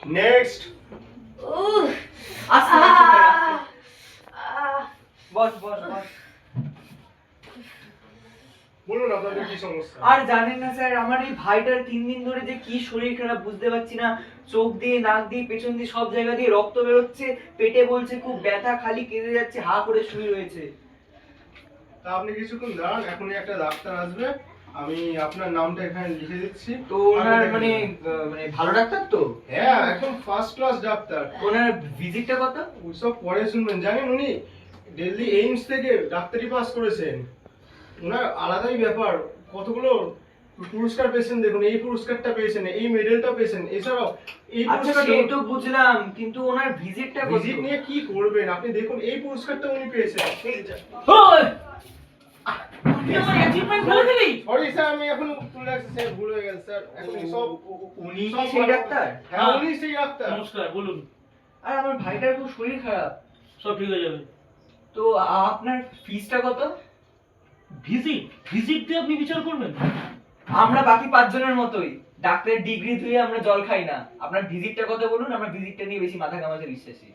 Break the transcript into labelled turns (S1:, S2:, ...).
S1: Next.
S2: আস্তে আস্তে বস বস বস।
S1: বলুন আপনাদের কি সমস্যা?
S2: আর জানেন না স্যার, আমার এই ভাইটার 3 দিন ধরে যে কি শরীর খারাপ বুঝতে পারছি না। চোখ দিয়ে, নাক দিয়ে, পেছন দিয়ে সব জায়গা দিয়ে রক্ত বেরোচ্ছে, পেটে বলছে খুব ব্যথা, খালি কেঁদে যাচ্ছে, হা করে শুয়ে রয়েছে।
S1: তা আপনি কিছুক্ষণ দাঁড়ান, এখনই একটা ডাক্তার আসবে, আমি আপনার নামটা এখানে লিখে দিচ্ছি।
S2: তো ওনার মানে ভালো ডাক্তার তো?
S1: হ্যাঁ, একদম ফার্স্ট ক্লাস ডাক্তার।
S2: ওনার ভিজিটটা কত?
S1: ওইসব পরে শুনবেন। জানেন উনি দিল্লি এইমস থেকে ডাক্তারি পাস করেছেন। ওনার আলাদাই ব্যাপার, কতগুলো পুরস্কার পেয়েছেন। দেখুন এই পুরস্কারটা পেয়েছেন, এই মেডেলটা পেয়েছেন, এছাড়াও এই
S2: আচ্ছা
S1: পুরস্কারটা।
S2: সে তো বুঝলাম, কিন্তু ওনার ভিজিটটা কত?
S1: ভিজিট নিয়ে কি করবেন আপনি? দেখুন এই পুরস্কারটা উনি পেয়েছেন।
S2: ওই!
S3: তুই আমার অ্যাচিভমেন্ট বলে দিলি?
S1: সরি স্যার, আমি এখন তুলে রাখছি স্যার, ভুল হয়ে গেছে স্যার। এখন সব
S2: উনি কি সেই ডাক্তার?
S1: হ্যাঁ, উনি সেই ডাক্তার।
S3: নমস্কার, বলুন।
S2: আর আমার ভাইটার খুব শরীর খারাপ।
S3: সব ঠিক হয়ে যাবে।
S2: তো আপনার ফিসটা কত?
S3: ভিজিট দিয়ে আপনি বিচার করবেন?
S2: আমরা বাকি 5 জনের মতোই ডাক্তারের ডিগ্রি ধুয়ে আমরা জল খাই না। আপনার ভিজিটটা কত বলুন, আমরা ভিজিটটা নিয়ে বেশি মাথা ঘামাতে বিশ্বাসী।